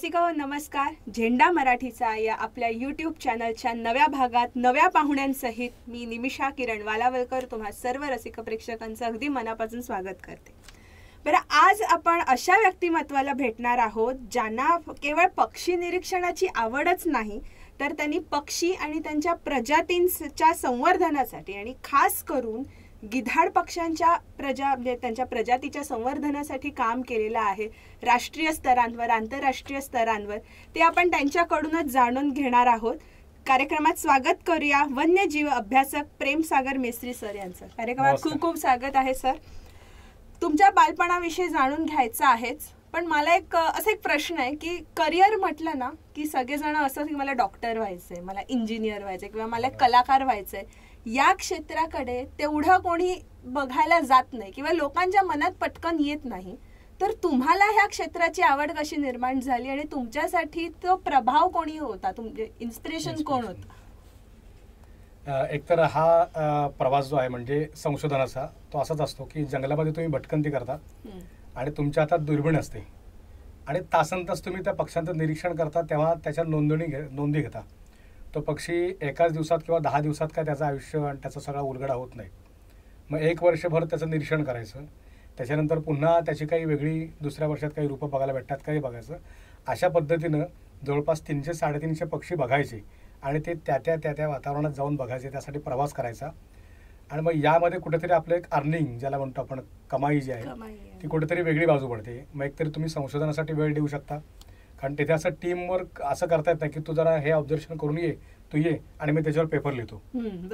रसिका हो नमस्कार. झेंडा मराठीचा या आपल्या यूट्यूब चॅनलच्या नव्या भागात नव्या पाहुण्यांसहित मी निमिषा किरण वालावलकर तुम्हा सर्व रसिक प्रेक्षकांचं अगदी मनापासून स्वागत करते. बरं, आज आपण अशा व्यक्तिमत्वाला भेटणार आहोत ज्यांना केवळ पक्षी निरीक्षणाची आवडच नाही तर त्यांनी पक्षी आणि त्यांच्या प्रजातींच्या संवर्धनासाठी आणि खास करून गिधाड पक्ष्यांच्या त्यांच्या प्रजातीच्या संवर्धनासाठी काम केलेलं आहे. राष्ट्रीय स्तरांवर, आंतरराष्ट्रीय स्तरांवर ते आपण त्यांच्याकडूनच जाणून घेणार आहोत. कार्यक्रमात स्वागत करूया वन्यजीव अभ्यासक प्रेमसागर मेस्त्री सर यांचं. कार्यक्रमात खूप खूप स्वागत आहे सर. तुमच्या बालपणाविषयी जाणून घ्यायचं आहेच, पण मला असा एक प्रश्न आहे की करिअर म्हटलं ना की सगळेजण असं की मला डॉक्टर व्हायचंय, मला इंजिनियर व्हायचंय किंवा मला कलाकार व्हायचंय. या क्षेत्राकडे तेवढं कोणी बघायला जात नाही किंवा लोकांच्या मनात पटकन येत नाही. तर तुम्हाला ह्या क्षेत्राची आवड कशी निर्माण झाली आणि तुमच्यासाठी तो प्रभाव कोणी होता, तुमचे इन्स्पिरेशन कोण होतं? एकतर हा प्रवास जो आहे म्हणजे संशोधनाचा तो असाच असतो की जंगलामध्ये तुम्ही भटकंती करता आणि तुमच्या हातात दुर्बीण असते आणि तासनतास तुम्ही त्या पक्ष्यांचं निरीक्षण करता, तेव्हा त्याच्या नोंदी घेता. तो पक्षी एकाच दिवसात किंवा 10 दिवसात काय त्याचं आयुष्य आणि त्याचा सगळा उलगडा होत नाही. मग 1 वर्षभर त्याचं निरीक्षण करायचं, त्याच्यानंतर पुन्हा त्याची काही वेगळी दुसऱ्या वर्षात काही रूपं बघायला भेटतात काही बघायचं. अशा पद्धतीनं जवळपास 300-350 पक्षी बघायचे आणि ते त्या वातावरणात जाऊन बघायचे, त्यासाठी प्रवास करायचा. आणि मग यामध्ये कुठेतरी आपलं एक अर्निंग ज्याला म्हणतो आपण, कमाई जी आहे ती कुठेतरी वेगळी बाजू पडते. मग एकतरी तुम्ही संशोधनासाठी वेळ देऊ शकता, कारण तिथे असं टीमवर्क असं करता येत नाही की तू जरा हे ऑब्झर्वेशन करून तू ये आणि मी त्याच्यावर पेपर लिहितो.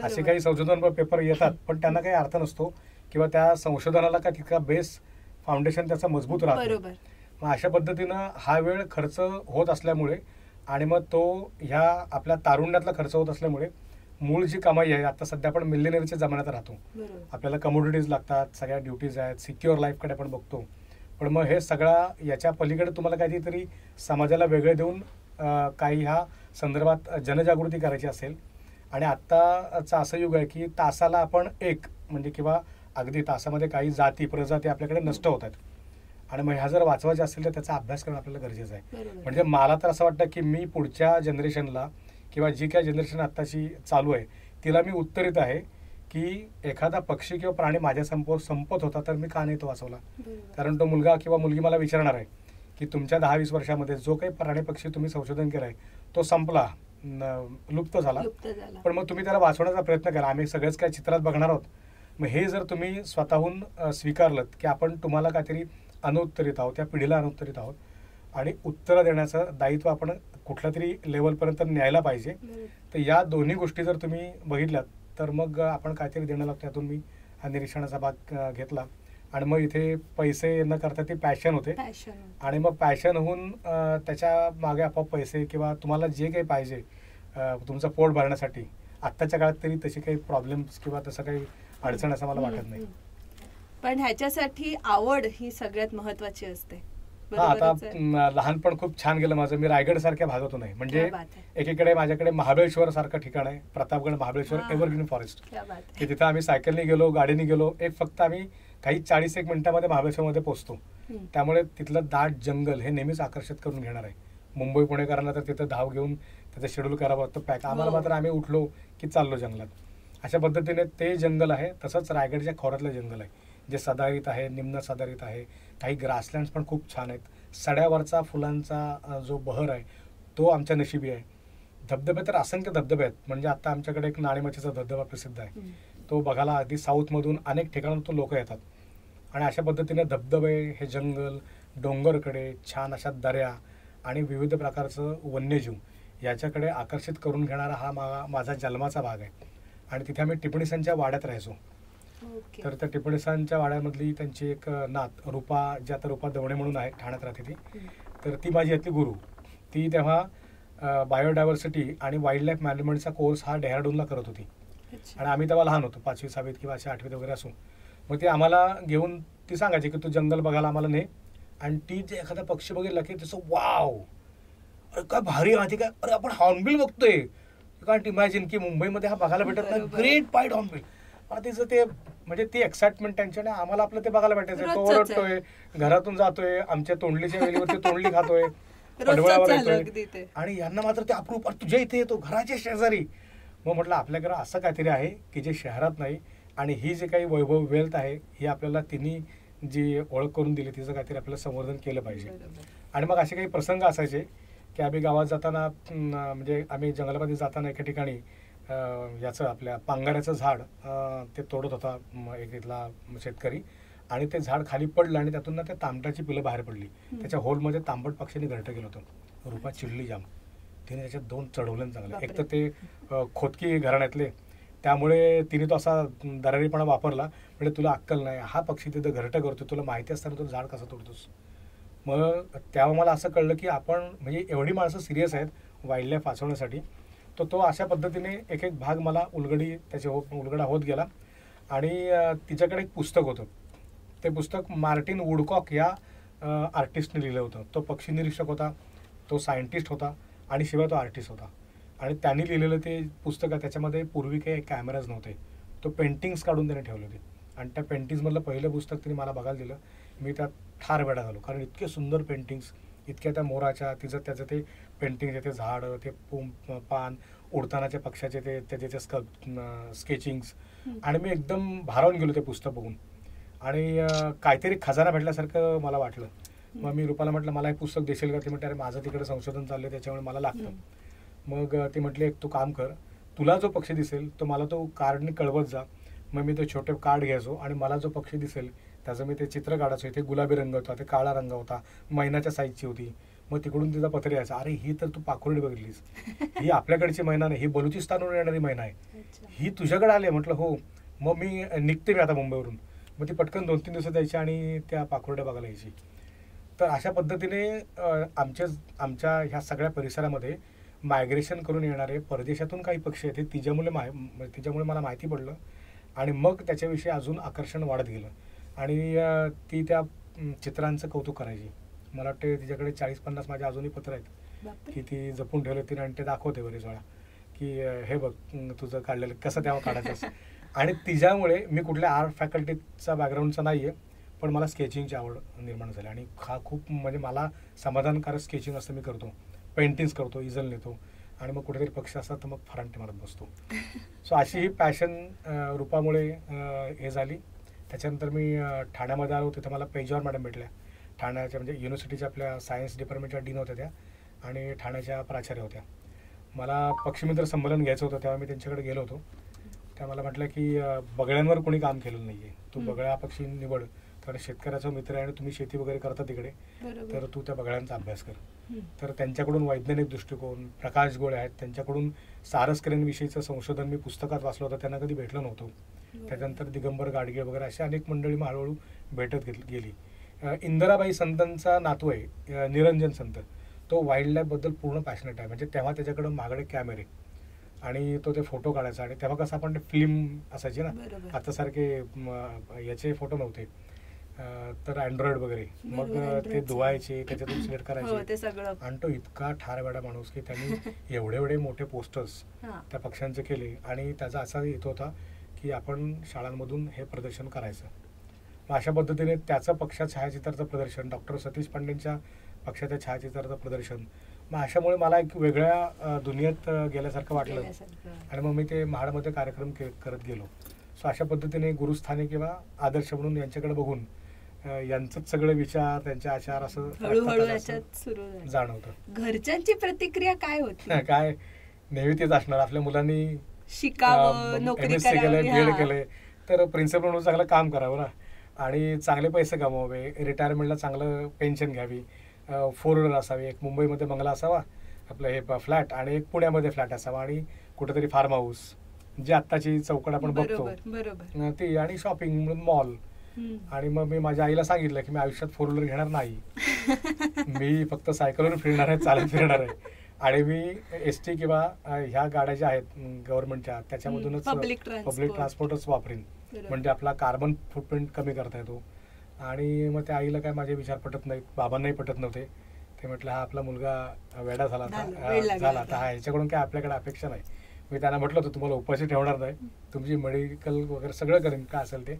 असे काही संशोधन पेपर येतात पण त्यांना काही अर्थ नसतो किंवा त्या संशोधनाला काय तितका बेस फाउंडेशन त्याचा मजबूत राहतो. मग अशा पद्धतीनं हा वेळ खर्च होत असल्यामुळे आणि मग तो ह्या आपल्या तारुण्यातला खर्च होत असल्यामुळे मूळ जी कमाई आहे, आता सध्या आपण मिलेनियरच्या जमान्यात राहतो, आपल्याला कमोडिटीज लागतात, सगळ्या ड्युटीज आहेत, सिक्युअर लाईफकडे आपण बघतो. पण मग हे सगळा याच्या पलीकडे तुम्हाला काहीतरी समाजाला वेगळे देऊन काही ह्या संदर्भात जनजागृती करायची असेल आणि आत्ताचं असं युग आहे की तासाला आपण एक म्हणजे किंवा अगदी तासामध्ये काही जाती प्रजाती आपल्याकडे नष्ट होत आहेत आणि मग ह्या जर वाचवायच्या असतील तर त्याचा अभ्यास करणं आपल्याला गरजेचं आहे. म्हणजे मला तर असं वाटतं की मी पुढच्या जनरेशनला किंवा जी काय जनरेशन आत्ताची चालू आहे तिला मी उत्तरित आहे की एखादा पक्षी किंवा प्राणी माझ्या संपत होता तर मी का नाही तो वाचवला. कारण तो मुलगा किंवा मुलगी मला विचारणार आहे की तुमच्या 10-20 वर्षामध्ये जो काही प्राणी पक्षी तुम्ही संशोधन केलंय तो संपला, लुप्त झाला, पण मग तुम्ही त्याला वाचवण्याचा प्रयत्न केला, आम्ही सगळेच काय चित्रात बघणार आहोत. मग हे जर तुम्ही स्वतःहून स्वीकारलं की आपण तुम्हाला काहीतरी अनुत्तरित आहोत, त्या पिढीला अनुत्तरित आहोत आणि उत्तरं देण्याचं दायित्व आपण कुठल्या तरी लेवलपर्यंत न्यायला पाहिजे. तर या दोन्ही गोष्टी जर तुम्ही बघितल्यात तर मग आपण काहीतरी देणं लागतं. त्यातून मी हा निरीक्षणाचा भाग घेतला आणि मग इथे पैसे न करता ती पॅशन होते आणि मग पॅशन होऊन त्याच्या मागे आपोआप पैसे किंवा तुम्हाला जे काही पाहिजे तुमचं पोट भरण्यासाठी आत्ताच्या काळात तरी तशी काही प्रॉब्लेम्स किंवा तसं काही अडचण असं मला वाटत नाही. पण ह्याच्यासाठी आवड ही सगळ्यात महत्वाची असते. हा, आता लहानपण खूप छान गेलं माझं. मी रायगड सारख्या भागातून नाही, म्हणजे एकीकडे माझ्याकडे महाबळेश्वर सारखं ठिकाण आहे, प्रतापगड महाबळेश्वर एव्हरग्रीन फॉरेस्ट, की तिथं आम्ही सायकलने गेलो, गाडीने गेलो, फक्त आम्ही काही 40-1 मिनिटांमध्ये महाबळेश्वरमध्ये पोहोचतो. त्यामुळे तिथलं दाट जंगल हे नेहमीच आकर्षित करून घेणार आहे. मुंबई पुणेकरांना तर तिथं धाव घेऊन त्याचं शेड्यूल करावं लागतं पॅक, आम्हाला मात्र आम्ही उठलो की चाललो जंगलात. अशा पद्धतीने ते जंगल आहे. तसंच रायगडच्या खोऱ्यातलं जंगल आहे जे सदाहरित आहे, निम्न सदाहरित आहे, काही ग्रासलँड्स पण खूप छान आहेत. सड्यावरचा फुलांचा जो बहर आहे तो आमच्या नशिबी आहे. धबधबे तर असंख्य धबधबे आहेत, म्हणजे आता आमच्याकडे एक नाणेमाचीचा धबधबा प्रसिद्ध आहे, तो बघायला अगदी साऊथमधून अनेक ठिकाणातून लोक येतात. आणि अशा पद्धतीने धबधबे, हे जंगल, डोंगरकडे छान अशा दऱ्या आणि विविध प्रकारचं वन्यजीव याच्याकडे आकर्षित करून घेणारा हा माझा जन्माचा भाग आहे. आणि तिथे आम्ही टिपणिसांच्या वाड्यात राहायचो. तर त्या टिपणिसांच्या वाड्यामधली त्यांची एक नात रूपा, जी आता रूपा दवणे म्हणून आहे, ठाण्यात राहते ती, तर ती माझी यातली गुरु. ती तेव्हा बायोडायव्हर्सिटी आणि वाईल्ड लाईफ मॅनेजमेंटचा कोर्स हा डेहराडूनला करत होती आणि आम्ही तेव्हा लहान होतो, 5वी 6वीत किंवा 8वीत वगैरे असू. मग ती आम्हाला घेऊन ती सांगायची की तू जंगल बघायला आम्हाला ने, आणि ती जे एखादा पक्षी बघितला की तसं वाव, अरे काय भारी माहिती काय, अरे आपण हॉर्नबिल बघतोय, कारण इमॅजिन की मुंबईमध्ये हा बघायला भेटत नाही, ग्रेट पाईड हॉर्नबिल. तिचं ते म्हणजे ती एक्साइटमेंट त्यांच्याने आम्हाला आपलं ते बघायला भेटायचं. तो ओरडतोय, घरातून जातोय, आमच्या तोंडलीच्या वेलीवरती तोंडली खातोय, पडवळावर अगदी ते. येतोय आणि यांना मात्र ते अप्रूप तुझ्या इथे येतो घराच्या शेजारी. मग म्हटलं आपल्याकडे असं काहीतरी आहे की जे शहरात नाही आणि ही जे काही वैभव वेल्थ आहे ही आपल्याला तिन्ही जी ओळख करून दिली तिचं काहीतरी आपल्याला संवर्धन केलं पाहिजे. आणि मग असे काही प्रसंग असायचे की आम्ही गावात जाताना म्हणजे आम्ही जंगलामध्ये जाताना एका ठिकाणी याचं आपल्या पांगाऱ्याचं झाड ते तोडत होता एक इथला शेतकरी आणि ते झाड खाली पडलं आणि त्यातून ना त्या तांबटाची पिलं बाहेर पडली. त्याच्या होलमध्ये तांबट पक्षीने घरटं गेलं होतं. रुपा चिडली जाम. तिने त्याच्यात 2 चढवलं चांगलं. एक तर ते खोदकी घराण्यातले त्यामुळे तिने तो असा दरारीपणा वापरला. म्हणजे तुला अक्कल नाही, हा पक्षी तिथं घरटं करतो, तुला माहिती असताना तुला झाड कसं तोडतोस. मग तेव्हा मला असं कळलं की आपण म्हणजे एवढी माणसं सिरियस आहेत वाईल्ड लाईफ वाचवण्यासाठी. तो अशा पद्धतीने एक एक भाग मला उलगडा होत गेला. आणि तिच्याकडे एक पुस्तक होतं. ते पुस्तक मार्टिन वुडकॉक या आर्टिस्टने लिहिलं होतं. तो पक्षी निरीक्षक होता, तो सायंटिस्ट होता आणि शिवाय तो आर्टिस्ट होता. आणि त्यांनी लिहिलेलं ते पुस्तक आहे त्याच्यामध्ये पूर्वी काही कॅमेराज नव्हते. तो पेंटिंग्स काढून त्याने ठेवले होते आणि त्या पेंटिंग्समधलं पहिलं पुस्तक तिने मला बघायला दिलं. मी त्यात ठार वेडा झालो कारण इतके सुंदर पेंटिंग्स, इतक्या त्या मोराच्या त्याचं ते पेंटिंग ते झाडं ते पान उडतानाच्या पक्षाचे ते त्याचे स्केचिंग्स आणि मी एकदम भारावून गेलो ते पुस्तक बघून आणि काहीतरी खजाना भेटल्यासारखं मला वाटलं. मग मी रुपाला म्हटलं मला हे पुस्तक देशील का. ते म्हटलं अरे माझं तिकडे संशोधन चाललं आहे त्याच्यामुळे मला लागतं. मग ती म्हटली एक तू काम कर, तुला जो पक्षी दिसेल तो मला तो कार्डने कळवत जा. मग मी ते छोटे कार्ड घ्यायचो आणि मला जो पक्षी दिसेल त्याचं मी ते चित्र काढायचो. इथे गुलाबी रंग होता, ते काळा रंग होता, मैनाच्या साईजची होती. मग तिकडून तिचा पत्र यायचा, अरे ही तर तू पाखुर्डी बघितलीस, ही आपल्याकडची मैना नाही, ही बलुचिस्तानवरून येणारी मैना आहे, ही तुझ्याकडे आली. म्हटलं हो. मग मी निघते मी आता मुंबईवरून. मग ती पटकन 2-3 दिवसात यायची आणि त्या पाखुर्ड्या बघायला यायची. तर अशा पद्धतीने आमच्या ह्या सगळ्या परिसरामध्ये मायग्रेशन करून येणारे परदेशातून काही पक्षी आहेत. तिच्यामुळे मला माहिती पडलं आणि मग त्याच्याविषयी अजून आकर्षण वाढत गेलं. आणि ती त्या चित्रांचं कौतुक करायची. मला वाटते तिच्याकडे 40-50 माझ्या अजूनही पत्र आहेत की ती जपून ठेवले तिने आणि ते दाखवते बरेच वेळा की हे बघ तुझं काढलेलं कसं तेव्हा काढायचं. आणि तिच्यामुळे मी कुठल्या आर्ट फॅकल्टीचा बॅकग्राऊंडचा नाही आहे पण मला स्केचिंगची आवड निर्माण झाली आणि हा खूप म्हणजे मला समाधानकारक स्केचिंग असं मी करतो. पेंटिंग्स करतो, इजल नेतो आणि मग कुठेतरी पक्षी असतात तर मग फरांटी मारत बसतो. सो अशी ही पॅशन रूपामुळे हे झाली. त्याच्यानंतर मी ठाण्यामध्ये आलो. तिथं मला पेजावर मॅडम भेटल्या. ठाण्याच्या म्हणजे युनिव्हर्सिटीच्या आपल्या सायन्स डिपार्टमेंटच्या डीन होत्या त्या आणि ठाण्याच्या प्राचार्य होत्या. मला पक्षीमित्र संमेलन घ्यायचं होतं तेव्हा मी त्यांच्याकडे गेलो होतो. त्या मला म्हटलं की बगळ्यांवर कोणी काम केलेलं नाही आहे, तू बगळ्या पक्षी निवड, कारण शेतकऱ्याचा मित्र आहे आणि तुम्ही शेती वगैरे करता तिकडे, तर तू त्या बगळ्यांचा अभ्यास कर. तर त्यांच्याकडून वैज्ञानिक दृष्टिकोन, प्रकाश गोळे आहेत, त्यांच्याकडून सारस्करांविषयीचं संशोधन मी पुस्तकात वाचलं होतं, त्यांना कधी भेटलं नव्हतं. त्याच्यानंतर दिगंबर गाडगे वगैरे अशा अनेक मंडळी मग हळूहळू भेटत गेली. इंदिराबाई संतांचा नातू आहे निरंजन संत, तो वाईल्ड लाईफबद्दल पूर्ण पॅशनेट आहे. म्हणजे तेव्हा त्याच्याकडं मागडे कॅमेरे आणि तो ते फोटो काढायचा. आणि तेव्हा कसं आपण ते फिल्म असायची ना, आता सारखे याचे फोटो नव्हते, तर अँड्रॉइड वगैरे, मग ते धुवायचे, त्याच्यातून सिलेक्ट करायचे. आणि तो इतका ठारवेडा माणूस की त्यांनी एवढे मोठे पोस्टर्स त्या पक्ष्यांचे केले. आणि त्याचा असा येत होता की आपण शाळांमधून हे प्रदर्शन करायचं. मग अशा पद्धतीने त्याचं पक्षा छायाचित्राचं प्रदर्शन, डॉक्टर सतीश पांडेंच्या पक्षाच्या छायाचित्राचं प्रदर्शन, मग अशामुळे मला एक वेगळ्या दुनियेत गेल्यासारखं वाटलं. आणि मग मी ते महाडमध्ये कार्यक्रम करत गेलो. सो अशा पद्धतीने गुरुस्थानी किंवा आदर्श म्हणून यांच्याकडे बघून यांचंच सगळे विचार, त्यांचे आचार असं जाणवतं. घरच्यांची प्रतिक्रिया काय होती? काय नेहमी तेच असणार, आपल्या मुलांनी शिकावं, नोकरी केलंय, बीएड केलंय, तर प्रिन्सिपल म्हणून चांगलं काम करावं ना, आणि चांगले पैसे कमवावे, रिटायरमेंटला चांगलं पेन्शन घ्यावी, 4 व्हीलर असावी, एक मुंबईमध्ये बंगला असावा, आपलं हे फ्लॅट, आणि एक पुण्यामध्ये फ्लॅट असावा, आणि कुठेतरी फार्म हाऊस, जी आत्ताची चौकट आपण बघतो ती, आणि शॉपिंग म्हणून मॉल. आणि मग मी माझ्या आईला सांगितलं की मी आयुष्यात 4 व्हीलर घेणार नाही, मी फक्त सायकलवर फिरणार आहे, चालत फिरणार आहे, आणि मी एसटी किंवा ह्या गाड्या ज्या आहेत गव्हर्नमेंटच्या त्याच्यामधूनच पब्लिक ट्रान्सपोर्टच वापरेन, म्हणजे आपला कार्बन फुटप्रिंट कमी करता येतो. आणि मग त्या आईला काय माझे विचार पटत नाहीत, बाबांनाही पटत नव्हते. ते म्हटलं हा आपला मुलगा वेडा झाला आता हा ह्याच्याकडून काय आपल्याकडे अपेक्षा नाही. मी त्यांना म्हटलं होतं तुम्हाला उपाशी ठेवणार नाही, तुमची मेडिकल वगैरे सगळं करेन काय असेल ते,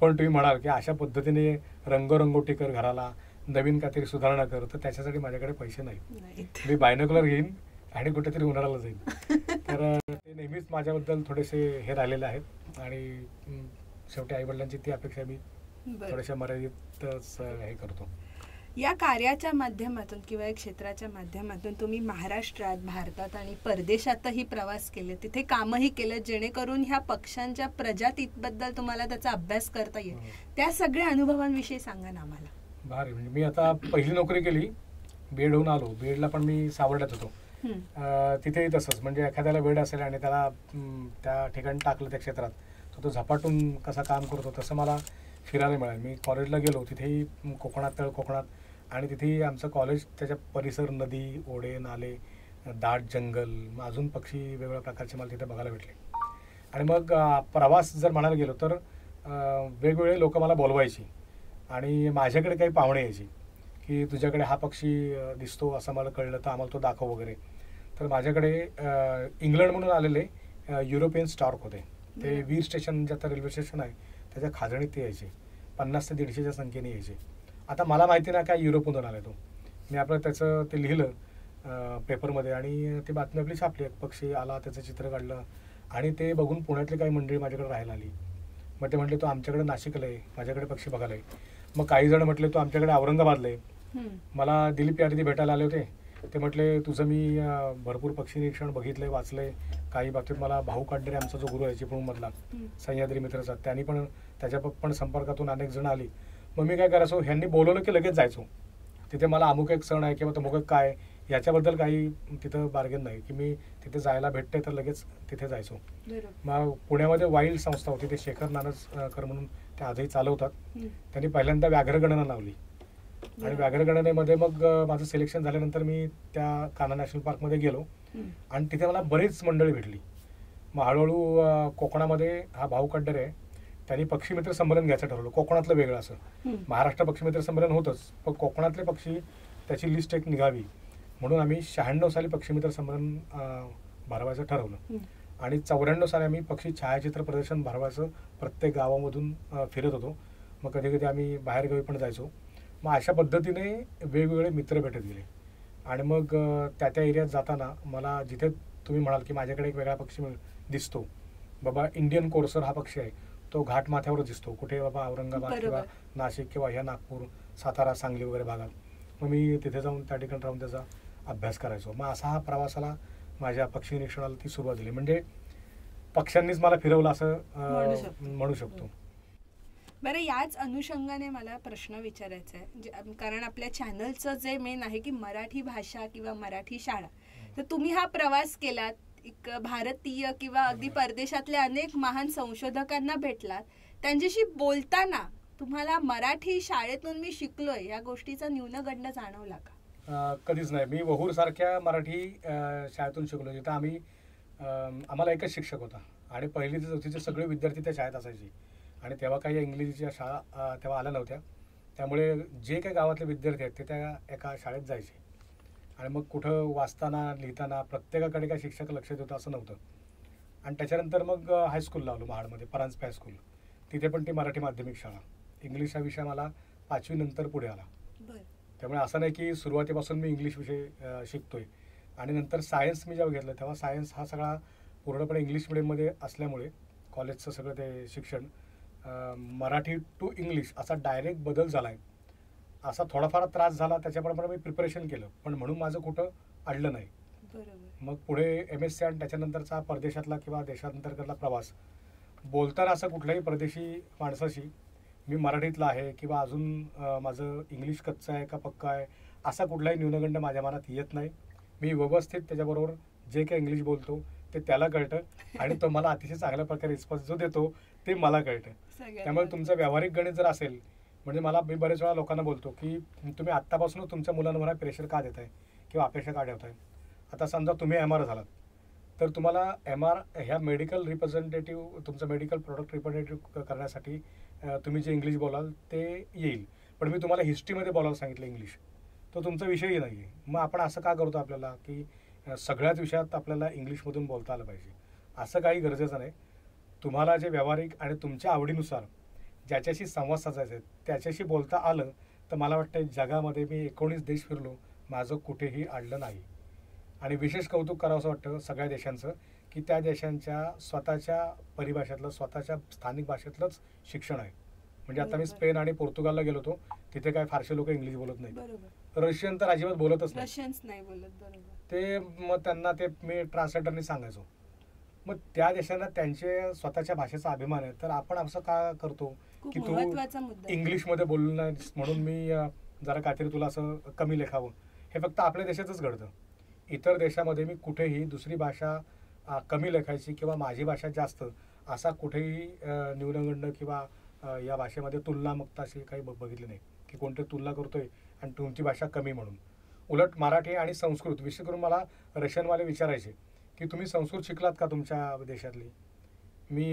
पण तुम्ही म्हणाल की अशा पद्धतीने रंगरंगोटी कर घराला, नवीन काहीतरी सुधारणा कर, तर त्याच्यासाठी माझ्याकडे पैसे नाहीत. नाहीत. मी बायनोकुलर घेईन आणि कुठेतरी उन्हाळ्याला जाईन. तर ते नेहमीच माझ्याबद्दल थोडेसे हे राहिलेले आहेत आणि शेवटी आईवडिलांची ती अपेक्षा मी बरं. थोड्याशा मर्यादितच हे करतो. या कार्याच्या माध्यमातून किंवा या क्षेत्राच्या माध्यमातून तुम्ही महाराष्ट्रात, भारतात आणि परदेशातही प्रवास केले, तिथे कामही केलं, जेणेकरून ह्या पक्ष्यांच्या प्रजातीबद्दल तुम्हाला त्याचा अभ्यास करता येईल. त्या सगळ्या अनुभवांविषयी सांगा ना आम्हाला. भारी. म्हणजे मी आता पहिली नोकरी केली, बीएडहून आलो. बीएडला पण मी सावर्ड्यात होतो. तिथेही तसंच, म्हणजे एखाद्याला वेळ असेल आणि त्याला त्या ठिकाणी टाकलं त्या क्षेत्रात, तर तो झपाटून कसा काम करतो तसं मला फिरायला मिळालं. मी कॉलेजला गेलो, तिथेही कोकणात, तळ कोकणात, आणि तिथेही आमचं कॉलेज, त्याच्या परिसर, नदी, ओढे, नाले, दाट जंगल, अजून पक्षी वेगवेगळ्या प्रकारचे मला तिथे बघायला भेटले. आणि मग प्रवास जर म्हणायला गेलो तर वेगवेगळे लोक मला बोलवायची आणि माझ्याकडे काही पाहुणे यायची की तुझ्याकडे हा पक्षी दिसतो असं मला कळलं तर आम्हाला तो दाखव वगैरे. तर माझ्याकडे इंग्लंड म्हणून आलेले युरोपियन स्टार्क होते. ते वीर स्टेशन, जे आता रेल्वे स्टेशन आहे त्याच्या खाजणीत ते यायचे. 50 ते 150च्या संख्येने यायचे. आता मला माहिती नाही काय युरोपमधून आला तो. मी आपलं त्याचं ते लिहिलं पेपरमध्ये आणि ती बातमी आपली छापली. पक्षी आला, त्याचं चित्र काढलं आणि ते बघून पुण्यातली काही मंडळी माझ्याकडे राहायला आली. मग ते म्हटले तो आमच्याकडे नाशिकला आहे, माझ्याकडे पक्षी बघायला आहे. मग काही जण म्हटले तो आमच्याकडे औरंगाबादला आहे. मला दिलीप यादी भेटायला आले होते. ते म्हटले तुझं मी भरपूर पक्षी निरीक्षण बघितलंय, वाचलंय. काही बाबतीत मला भाऊ काढणारे आमचा जो गुरु आहे चिपळूणमधला सह्याद्री मित्रचा, त्यांनी पण त्याच्या पण संपर्कातून अनेक जण आली. मग मी काय करायचो, ह्यांनी बोलवलं की लगेच जायचो. तिथे मला अमुक एक सण आहे किंवा तमुक एक काय याच्याबद्दल काही तिथं बार्गेन नाही की मी तिथे जायला भेटते तर लगेच तिथे जायचो. मग पुण्यामध्ये वाईल्ड संस्था होती, ते शेखर नानसकर म्हणून ते आजही चालवतात. त्यांनी पहिल्यांदा व्याघ्रगणना लावली आणि व्याघ्रगणनेमध्ये मग माझं सिलेक्शन झाल्यानंतर मी त्या कान्हा नॅशनल पार्कमध्ये गेलो आणि तिथे मला बरीच मंडळी भेटली. मग हळूहळू कोकणामध्ये हा भाऊ कड्डर आहे, त्यांनी पक्षीमित्र संमेलन घ्यायचं ठरवलं, कोकणातलं वेगळं असं. महाराष्ट्र पक्षीमित्र संमेलन होतंच, पण कोकणातले पक्षी त्याची लिस्ट एक निघावी म्हणून आम्ही 96 साली पक्षीमित्र संमेलन भरवायचं ठरवलं आणि 94 साली आम्ही पक्षी छायाचित्र प्रदर्शन भरवायचं प्रत्येक गावामधून फिरत होतो. मग कधी कधी आम्ही बाहेरगावी पण जायचो. मग अशा पद्धतीने वेगवेगळे मित्र भेटत गेले आणि मग त्या एरियात जाताना मला जिथे तुम्ही म्हणाल की माझ्याकडे एक वेगळा पक्षी दिसतो, बाबा इंडियन कोर्सर हा पक्षी आहे, तो घाट माथ्यावर दिसतो कुठे बाबा औरंगाबाद किंवा नाशिक किंवा ह्या नागपूर, सातारा, सांगली वगैरे भागात. मग मी तिथे जाऊन त्या ठिकाणी राहून त्याचा अभ्यास करायचो. मग असा हा प्रवासाला माझ्या पक्षी निरीक्षणाला ती सुरुवात झाली. म्हणजे पक्ष्यांनीच मला फिरवलं असं म्हणू शकतो. बरं, याच अनुषंगाने मला प्रश्न विचारायचा आहे, कारण आपल्या चॅनलचं जे मेन आहे की मराठी भाषा किंवा मराठी शाळा, तर तुम्ही हा प्रवास केलात, एक भारतीय किंवा अगदी परदेशातल्या अनेक महान संशोधकांना भेटलात, त्यांच्याशी बोलताना तुम्हाला मराठी शाळेतून मी शिकलोय या गोष्टीचा न्यूनगंड जाणवला का? कधीच नाही. मी वहूर सारख्या मराठी शाळेतून शिकलो, जिथं आम्हाला एकच शिक्षक होता आणि पहिली ते चौथीचे सगळे विद्यार्थी त्या शाळेत असायचे आणि तेव्हा काही इंग्लिशच्या शाळा तेव्हा आल्या नव्हत्या. त्यामुळे जे काही गावातले विद्यार्थी आहेत ते त्या एका शाळेत जायचे आणि मग कुठं वाचताना लिहिताना प्रत्येकाकडे काय शिक्षक लक्ष देतो असं नव्हतं. आणि त्याच्यानंतर मग हायस्कूल लावलो महाडमध्ये, परांजपे हायस्कूल. तिथे पण ती मराठी माध्यमिक शाळा. इंग्लिश हा विषय मला 5वी नंतर पुढे आला. त्यामुळे असं नाही की सुरुवातीपासून मी इंग्लिश विषय शिकतोय. आणि नंतर सायन्स मी जेव्हा घेतलं तेव्हा सायन्स हा सगळा पूर्णपणे इंग्लिश मिडियममध्ये असल्यामुळे कॉलेजचं सगळं ते शिक्षण मराठी टू इंग्लिश असा डायरेक्ट बदल झाला आहे. असा थोडाफार त्रास झाला, त्याच्याप्रमाणे मी प्रिपरेशन केलं, पण म्हणून माझं कुठं अडलं नाही. मग पुढे MSc आणि त्याच्यानंतरचा परदेशातला किंवा देशांतर्गतला प्रवास, बोलताना असं कुठल्याही परदेशी माणसाशी मी मराठीतला आहे किंवा अजून माझं इंग्लिश कच्चं आहे का पक्का आहे असा कुठलाही न्यूनगंड माझ्या मनात येत नाही. मी व्यवस्थित त्याच्याबरोबर जे काही इंग्लिश बोलतो ते त्याला कळतं आणि तो मला अतिशय चांगल्या प्रकारे रिस्पॉन्स जो देतो ते मला कळतं. त्यामुळे तुमचं व्यावहारिक गणित जर असेल, म्हणजे मी बरेच वेळा लोकांना बोलतो की तुम्ही आत्तापासूनच तुमच्या मुलांना प्रेशर का देताय किंवा अपेक्षा का ठेवताय. आता समजा तुम्ही MR झालात तर तुम्हाला MR ह्या मेडिकल रिप्रेझेंटेटिव्ह, तुमचं मेडिकल प्रोडक्ट रिप्रेझेंटेटिव्ह करण्यासाठी तुम्ही जे इंग्लिश बोलाल ते येईल, पण मी तुम्हाला हिस्ट्रीमध्ये बोलायला सांगितलं इंग्लिश, तो तुमचा विषयही नाही आहे. मग आपण असं का करतो आपल्याला की सगळ्याच विषयात आपल्याला इंग्लिशमधून बोलता आलं पाहिजे, असं काही गरजेचं नाही. तुम्हाला जे व्यावहारिक आणि तुमच्या आवडीनुसार ज्याच्याशी संवाद साधायचा आहे त्याच्याशी बोलता आलं तर मला वाटतं जगामध्ये मी 19 देश फिरलो, माझं कुठेही अडलं नाही. आणि विशेष कौतुक करावं असं वाटतं सगळ्या देशांचं, की त्या देशांच्या स्वतःच्या परिभाषेतलं, स्वतःच्या स्थानिक भाषेतलंच शिक्षण आहे. म्हणजे आता मी बरोबर. स्पेन आणि पोर्तुगालला गेलो होतो, तिथे काय फारसे लोक इंग्लिश बोलत नाही. बरोबर. रशियन तर अजिबात बोलतच नाही. रशियन्स नाही बोलत. बरोबर. ते मग त्यांना ते मी ट्रान्सलेटरनी सांगायचो. मग त्या देशांना त्यांच्या स्वतःच्या भाषेचा अभिमान आहे, तर आपण असं का करतो खूप की तू महत्वाचा मुद्दा आहे. इंग्लिशमध्ये बोललं नाहीस म्हणून मी जरा काहीतरी तुला असं कमी लेखावं. हे फक्त आपल्या देशातच घडतं. इतर देशामध्ये मी कुठेही दुसरी भाषा कमी लेखायची किंवा माझी भाषा जास्त असा कुठेही न्यूनगंड किंवा या भाषेमध्ये तुलनामुक्त अशी काही बघितली नाही की कोणतरी तुलना करतोय आणि तुमची भाषा कमी म्हणून. उलट मराठी आणि संस्कृत, विशेष करून मला रशियनवाले विचारायचे की तुम्ही संस्कृत शिकलात का तुमच्या देशातली. मी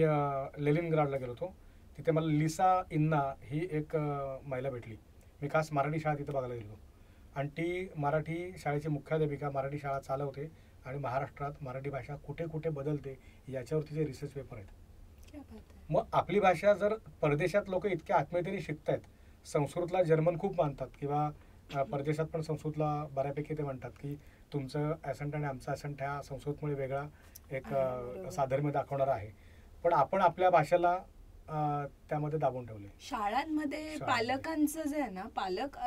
लेनिनग्राडला गेलो होतो, तिथे मला लिसा इन्ना ही एक महिला भेटली. मी खास मराठी शाळा तिथे बघायला गेलो आणि ती मराठी शाळेची मुख्याध्यापिका मराठी शाळा चालवते आणि महाराष्ट्रात मराठी भाषा कुठे कुठे बदलते याच्यावर तिचे रिसर्च पेपर आहेत. मग आपली भाषा जर परदेशात लोक इतक्या आत्मीयतेने शिकतायत, संस्कृतला जर्मन खूप मानतात किंवा परदेशात पण संस्कृतला बऱ्यापैकी ते म्हणतात की तुमचं ॲसेंट आणि आमचं ॲसेंट ह्या संस्कृतमुळे वेगळा एक साधर्म्य दाखवणारा आहे, पण आपण आपल्या भाषेला त्यामध्ये दाबून ठेवले. शाळांमध्ये पालकांचं जे आहे ना, पालक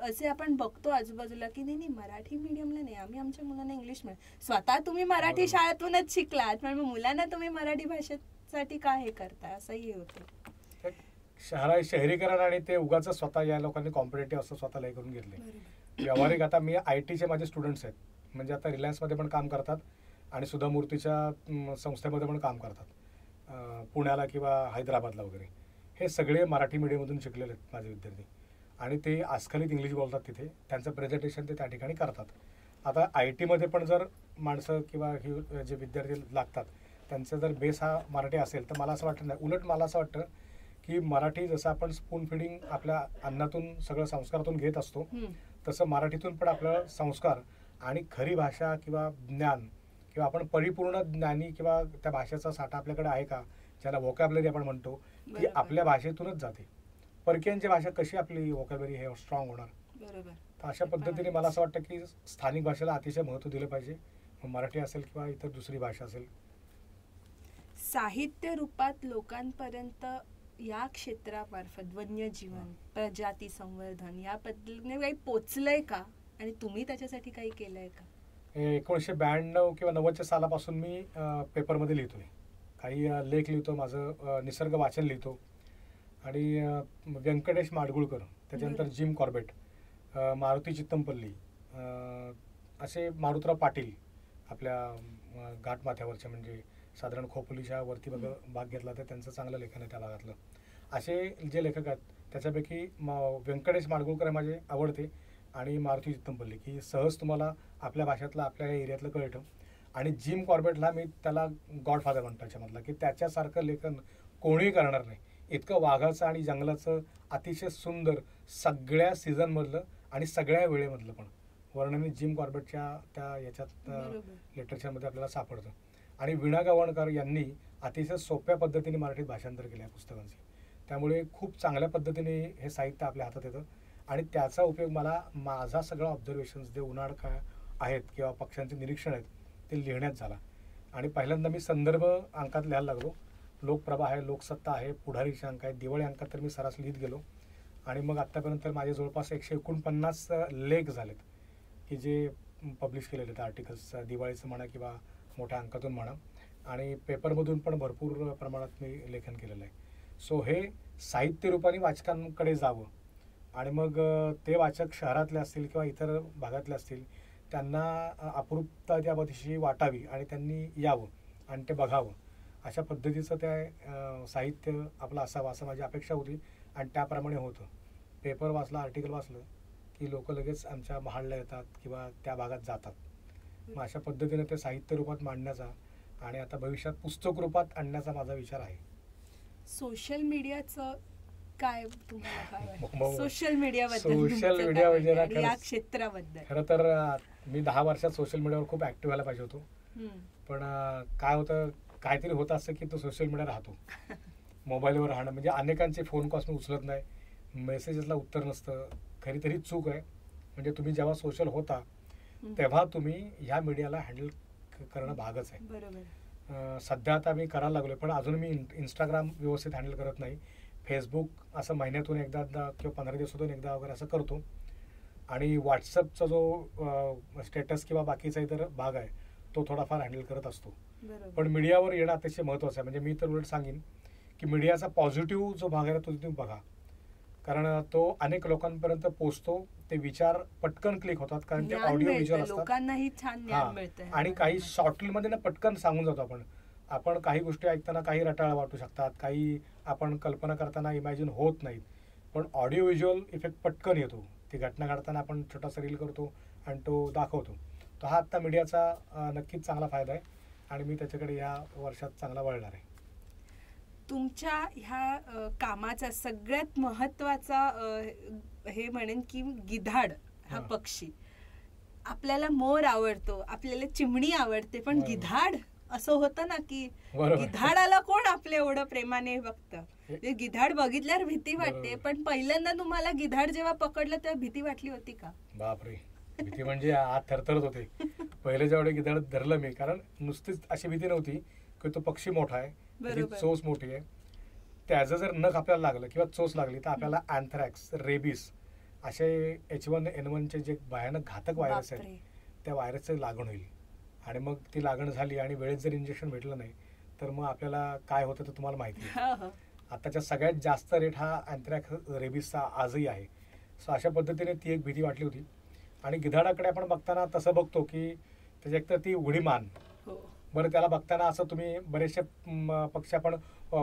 असे आपण बघतो आजूबाजूला की नाही मराठी मीडियमला नाही, आम्ही आमच्या मुलांना इंग्लिश मीडियम. स्वतः तुम्ही मराठी शाळेतूनच शिकलात, पण मुलांना तुम्ही मराठी भाषेसाठी का हे करताय, असंही होतं. शहरीकरण आणि ते उगाच स्वतः या लोकांनी कॉम्पिटेटिव्ह असं स्वतःला हे करून घेतले. व्यावहारिक आता मी IT चे माझे स्टुडंट्स आहेत, म्हणजे आता रिलायन्समध्ये पण काम करतात आणि सुधा मूर्तीच्या संस्थेमध्ये पण काम करतात, पुण्याला किंवा हैदराबादला वगैरे. हे सगळे मराठी मीडियममधून शिकलेले आहेत माझे विद्यार्थी आणि ते अस्खलित इंग्लिश बोलतात. तिथे त्यांचं प्रेझेंटेशन ते त्या ठिकाणी करतात. आता IT मध्ये पण जर माणसं किंवा हे जे विद्यार्थी लागतात त्यांचा जर बेस हा मराठी असेल तर मला असं वाटत नाही. उलट मला असं वाटतं की मराठी जसं आपण स्पून फिडिंग आपल्या अन्नातून सगळं संस्कारातून घेत असतो, तसं मराठीतून पण आपलं संस्कार आणि खरी भाषा किंवा ज्ञान किंवा आपण परिपूर्ण ज्ञानी किंवा त्या भाषेचा साठा आपल्याकडे आहे का, ज्याला व्होकॅबलरी आपण म्हणतो, ती आपल्या भाषेतूनच जाते. परकीयांची भाषा कशी आपली व्होकॅबलरी हे स्ट्रॉंग होणार. बरोबर. तर अशा पद्धतीने मला असं वाटतं की स्थानिक भाषेला अतिशय महत्त्व दिलं पाहिजे, मराठी असेल किंवा इतर दुसरी भाषा असेल. साहित्य रूपात लोकांपर्यंत या क्षेत्रामार्फत वन्यजीवन, प्रजाती संवर्धन या पद्धतीने काही पोचलंय का, आणि तुम्ही त्याच्यासाठी काही केलंय का? 1992 किंवा 90च्या सालापासून मी पेपरमध्ये लिहितोय, काही लेख लिहितो, माझं निसर्ग वाचन लिहितो. आणि व्यंकटेश माडगुळकर, त्याच्यानंतर जिम कॉर्बेट, मारुती चित्तमपल्ली, असे मारुतराव पाटील आपल्या घाटमाथ्यावरचे, म्हणजे साधारण खोपोलीच्या वरती भाग घेतला तर त्यांचं चांगलं लेखन आहे त्या भागातलं. असे जे लेखक आहेत त्याच्यापैकी व्यंकटेश माडगुळकर माझे आवडते आणि मारुती चित्तमपल्ली, की सहज तुम्हाला आपल्या भाषेतलं आपल्या एरियातलं कळतं. आणि जिम कॉर्बेटला मी त्याला गॉडफादर म्हणतो त्याच्यामधला, की त्याच्यासारखं लेखन कोणीही करणार नाही. इतकं वाघाचं आणि जंगलाचं अतिशय सुंदर सगळ्या सीझनमधलं आणि सगळ्या वेळेमधलं पण वर्णन जिम कॉर्बेटच्या त्या याच्यात लिटरेचरमध्ये आपल्याला सापडतं. आणि वीणा गवणकर यांनी अतिशय सोप्या पद्धतीने मराठीत भाषांतर केलं आहे पुस्तकांचे, त्यामुळे खूप चांगल्या पद्धतीने हे साहित्य आपल्या हातात येतं आणि त्याचा उपयोग मला माझा सगळा ऑब्झर्वेशन्स जे उन्हाळ काय आहेत किंवा पक्ष्यांचे निरीक्षण आहेत ते लिहिण्यात झाला. आणि पहिल्यांदा मी संदर्भ अंकात लिहायला लागलो. लोकप्रभा आहे, लोकसत्ता आहे, पुढारीचे अंक आहेत, दिवाळी अंकात तर मी सरास लिहित गेलो. आणि मग आत्तापर्यंत माझे जवळपास 149 लेख झालेत की जे पब्लिश केलेले आहेत, आर्टिकल्स, दिवाळीचं म्हणा किंवा मोठ्या अंकातून म्हणा, आणि पेपरमधून पण भरपूर प्रमाणात मी लेखन केलेलं आहे. सो हे साहित्य रूपाने वाचकांकडे जावं आणि मग ते वाचक शहरातले असतील किंवा इतर भागातले असतील त्यांना अप्रूपता त्याविषयी वाटावी आणि त्यांनी यावं आणि ते बघावं, अशा पद्धतीचं त्या साहित्य आपलं असावं असं माझी अपेक्षा होती आणि त्याप्रमाणे होतं. पेपर वाचला, आर्टिकल वाचलं की लोक लगेच आमच्या महाडला येतात किंवा त्या भागात जातात. मग अशा पद्धतीने ते साहित्य रूपात मांडण्याचा आणि आता भविष्यात पुस्तक रूपात आणण्याचा माझा विचार आहे. सोशल मीडियाचं काय तुम्हाला काय वाटतं? सोशल मीडियाबद्दल, सोशल मीडिया म्हणजे या क्षेत्राबद्दल खरं तर मी 10 वर्षात सोशल मीडियावर खूप ऍक्टिव्ह व्हायला पाहिजे होतो, पण काय होतं, काहीतरी होतं असं की तो सोशल मीडिया राहतो. मोबाईलवर राहणं म्हणजे अनेकांचे फोन कॉल्स मी उचलत नाही, मेसेजेसला उत्तर नसतं, खरी तरी चूक आहे. म्हणजे तुम्ही जेव्हा सोशल होता तेव्हा तुम्ही ह्या मीडियाला हँडल करणं भागच आहे. बरोबर. सध्या आता मी करायला लागलोय, पण अजून मी इंस्टाग्राम व्यवस्थित हँडल करत नाही. फेसबुक असं महिन्यातून एकदा किंवा 15 दिवसातून एकदा वगैरे असं करतो. आणि व्हॉट्सअपचा जो स्टेटस किंवा बाकीचा इतर भाग आहे तो थोडाफार हँडल करत असतो. पण मीडियावर येणं अतिशय महत्त्वाचं आहे. म्हणजे मी तर उलट सांगेन की मीडियाचा पॉझिटिव्ह जो भाग आहे तो तुम्ही बघा, कारण तो अनेक लोकांपर्यंत पोहोचतो. ते विचार पटकन क्लिक होतात, कारण ते ऑडिओ व्हिज्युअल असतात. लोकांनाही छान ज्ञान मिळतं. आणि काही शॉर्टमध्ये ना पटकन सांगून जातो आपण काही गोष्टी ऐकताना काही रटाळ वाटू शकतात, काही आपण कल्पना करताना इमॅजिन होत नाहीत, पण ऑडिओ व्हिज्युअल इफेक्ट पटकन येतो. ती घटना घडताना आपण छोटासा रील करतो आणि तो दाखवतो. तर हा आत्ता मीडियाचा नक्कीच चांगला फायदा आहे आणि मी त्याच्याकडे या वर्षात चांगला वळणार आहे. तुमच्या ह्या कामाचा सगळ्यात महत्वाचा हे म्हणेन की गिधाड हा पक्षी. आपल्याला मोर आवडतो, आपल्याला चिमणी आवडते, पण गिधाड असं होतं ना की गिधाडाला कोण आपल्या एवढं प्रेमाने बघतं. गिधाड बघितल्यावर भीती वाटते, पण पहिल्यांदा तुम्हाला गिधाड जेव्हा पकडलं तेव्हा भीती वाटली होती का? बापरे, भीती म्हणजे हात थरथरत होते पहिले जेवढे गिधाड धरलं मी. कारण नुसतीच अशी भीती नव्हती की तो पक्षी मोठा आहे, त्याची चोच मोठी आहे, त्याचं जर नख आपल्याला लागलं किंवा चोच लागली तर आपल्याला अँथ्रॅक्स, रेबीज असे H1N1 जे भयानक घातक व्हायरस आहेत त्या व्हायरसचं लागण होईल. आणि मग ती लागण झाली आणि वेळेत जर इंजेक्शन भेटलं नाही तर मग आपल्याला काय होतं ते तुम्हाला माहिती आहे. आताच्या सगळ्यात जास्त रेट हा अँथ्रॅक्स, रेबीजचा आजही आहे. सो अशा पद्धतीने ती एक भीती वाटली होती. आणि गिधाडाकडे आपण बघताना तसं बघतो की त्याच्या एकतर ती उघडी मान, बरं त्याला बघताना असं तुम्ही बरेचसे पक्षी आपण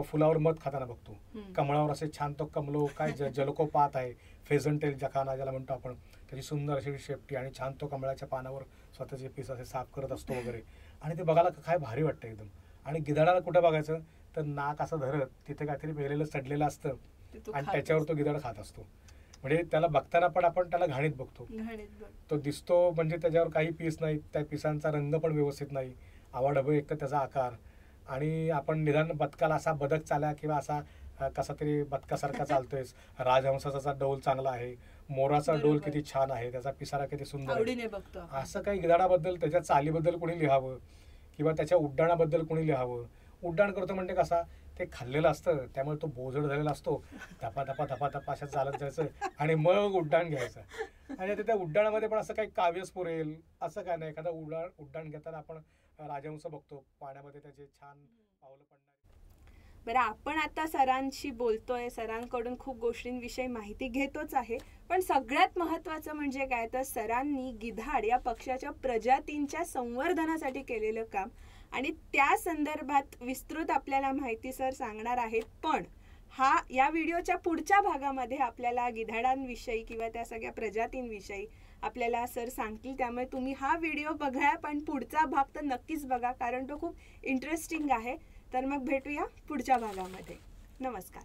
फुलावर मध खाताना बघतो, कमळावर असे छान तो कमलो काय जलकोपात आहे, फेझंटेल जकाना ज्याला म्हणतो आपण, त्याची सुंदर अशी शेपटी आणि छान तो कमळाच्या पानावर स्वतःचे पीस असे साफ करत असतो वगैरे. आणि ते बघायला काय भारी वाटतं एकदम. आणि गिधाडाला कुठं बघायचं तर नाक असं धरत तिथे काहीतरी वेलेलं सडलेलं असतं आणि त्याच्यावर तो गिधाड खात असतो. म्हणजे त्याला बघताना पण आपण त्याला घाणीत बघतो. तो दिसतो म्हणजे त्याच्यावर काही पीस नाही, त्या पिसांचा रंग पण व्यवस्थित नाही, आवाढव्य एक तर त्याचा आकार. आणि आपण निदान बदकाला असा बदक चाला किंवा असा कसा तरी बदकासारखा चालतोय, राजहंसाचा डौल चांगला आहे, मोराचा डौल किती छान आहे, त्याचा पिसारा किती सुंदर आहे, असं काही गिधाडाबद्दल त्याच्या चालीबद्दल कोणी लिहावं किंवा त्याच्या उड्डाणाबद्दल कोणी लिहावं. उड्डाण करतो म्हणजे कसा ते खाल्लेलं असतं त्यामुळे तो बोजड झालेला असतो, धपा धपा धपा धपा अशा चालत जायचं आणि मग उड्डाण घ्यायचं. आणि त्या उड्डाणामध्ये पण असं काही काव्य स्फुरेल असं काय नाही. एखादा उड्डाण घेताना आपण राजहंस बघतो पाण्यामध्ये त्याचे छान पावलं पडणार. बरं, आपण आता सरांशी बोलतोय, सरांकडून खूप गोष्टींविषयी माहिती घेतोच आहे, पण सगळ्यात महत्वाचं म्हणजे काय तर सरांनी गिधाड या पक्ष्याच्या प्रजातींच्या संवर्धनासाठी केलेलं काम आणि त्या संदर्भात विस्तृत आपल्याला माहिती सर सांगणार आहेत. पण या व्हिडिओच्या पुढच्या भागामध्ये आपल्याला गिधाडांविषयी किंवा त्या सगळ्या प्रजातींविषयी आपल्याला सर सांगतील. त्यामुळे तुम्ही हा व्हिडिओ बघा, पण पुढचा भाग तर नक्कीच बघा कारण तो खूप इंटरेस्टिंग आहे. तर मग भेटूया पुढच्या भागामध्ये. नमस्कार.